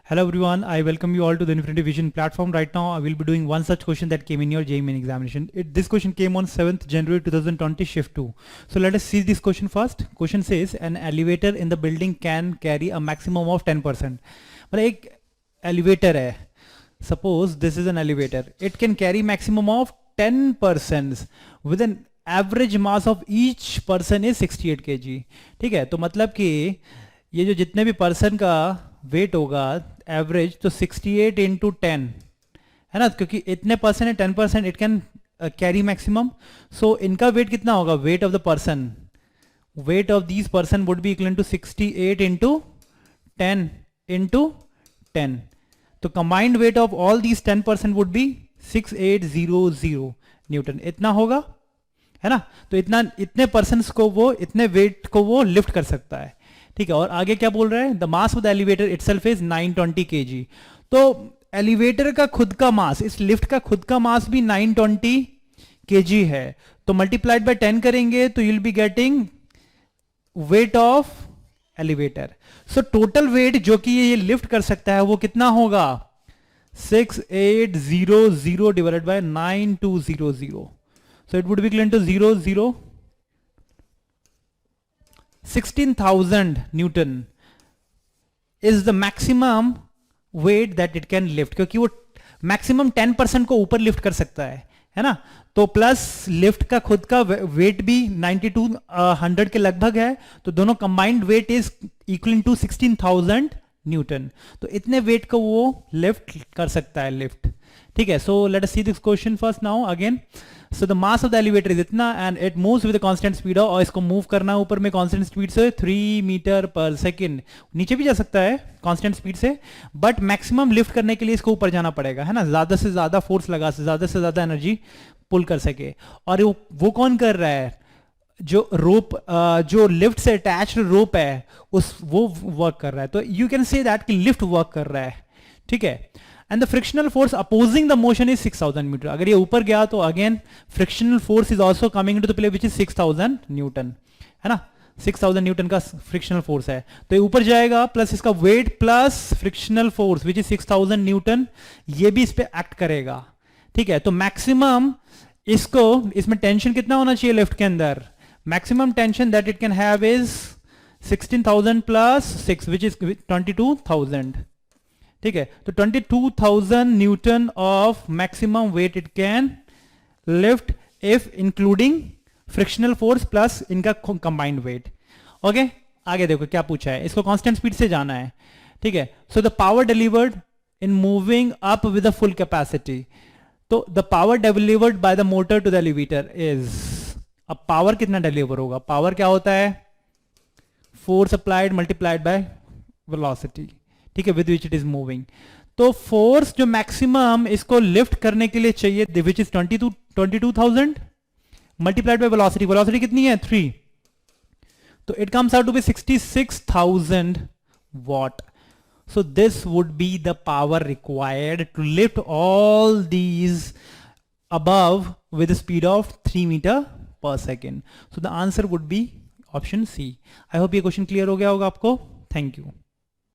Hello everyone, I welcome you all to the Infinity Vision platform. Right now I will be doing one such question that came in your JEE Main examination. This question came on 7th January 2020 shift 2. So let us see this question first. Question says an elevator in the building can carry a maximum of 10%. मतलब एक elevator है. Suppose this is an elevator. It can carry maximum of 10% with an average mass of each person is 68 kg. ठीक है, तो मतलब कि ये जो जितने भी पर्सन का वेट होगा एवरेज तो 68 इंटू 10 है ना, क्योंकि इतने पर्सन है 10% it can carry maximum. So इनका वेट कितना होगा, weight of the person, weight of these person would be equal to 68 into 10 into 10. तो combined weight of all these 10% would be 6800 newton. इतना होगा है ना, तो इतने पर्सन को वो इतने वेट को वो लिफ्ट कर सकता है. ठीक है, और आगे क्या बोल रहा है, the mass of the elevator itself is 920 kg. तो एलिवेटर का खुद का मास, इस लिफ्ट का खुद का मास भी 920 kg है. तो मल्टीप्लाइड बाय 10 करेंगे तो you will be getting weight of elevator. So total weight जो कि ये लिफ्ट कर सकता है वो कितना होगा, 6800 divided by 9200. So it would be equal to 16,000 Newton is the maximum weight that it can lift, क्योंकि वो मैक्सिमम 10% को ऊपर लिफ्ट कर सकता है ना. तो प्लस लिफ्ट का खुद का वेट भी 9200 के लगभग है, तो दोनों combined weight is equal to 16,000 newton. तो इतने वेट को वो लिफ्ट कर सकता है, लिफ्ट. ठीक है, so let us see this question first now again. So the mass of the elevator is इतना and it moves with constant speed of, और इसको मूव करना ऊपर में कांस्टेंट स्पीड से 3 मीटर पर सेकंड. नीचे भी जा सकता है कांस्टेंट स्पीड से, बट मैक्सिमम लिफ्ट करने के लिए इसको ऊपर जाना पड़ेगा, है ना, ज्यादा से ज्यादा फोर्स लगा, ज्यादा से ज्यादा एनर्जी पुल कर सके. और वो कौन कर रहा है, जो रोप, जो लिफ्ट से अटैच्ड रोप है वो वर्क कर रहा है. तो यू कैन से दैट कि लिफ्ट वर्क कर रहा है. ठीक है, and the frictional force opposing the motion is 6000 metre. अगर ये ऊपर गया तो again frictional force is also coming into the play which is 6000 newton, है ना. 6000 न्यूटन का फ्रिक्शनल फोर्स है, तो ये ऊपर जाएगा प्लस इसका weight plus frictional force which is 6000 Newton, ये भी इस पे एक्ट करेगा. ठीक है, तो मैक्सिमम इसमें टेंशन कितना होना चाहिए लिफ्ट के अंदर, maximum tension that it can have is 16,000 plus 6 which is 22,000. ठीक है, तो 22,000 Newton of maximum weight it can lift if including frictional force plus इनका कंबाइंड वेट. ओके, आगे देखो क्या पूछा है, इसको कांस्टेंट स्पीड से जाना है. ठीक है, so the power delivered in moving up with the full capacity. तो the power delivered by the motor to the elevator is, अब पावर कितना डिलीवर होगा, पावर क्या होता है, force applied multiplied by velocity. ठीक है, with which it is moving. तो फोर्स जो मैक्सिमम इसको लिफ्ट करने के लिए चाहिए which is 22,000 multiplied by velocity. Velocity कितनी है, 3, तो it comes out to be 66,000 watt. So this would be the power required to lift all these above with a speed of 3 meter per second. So the answer would be option C. I hope ये question clear हो गया होगा आपको. Thank you.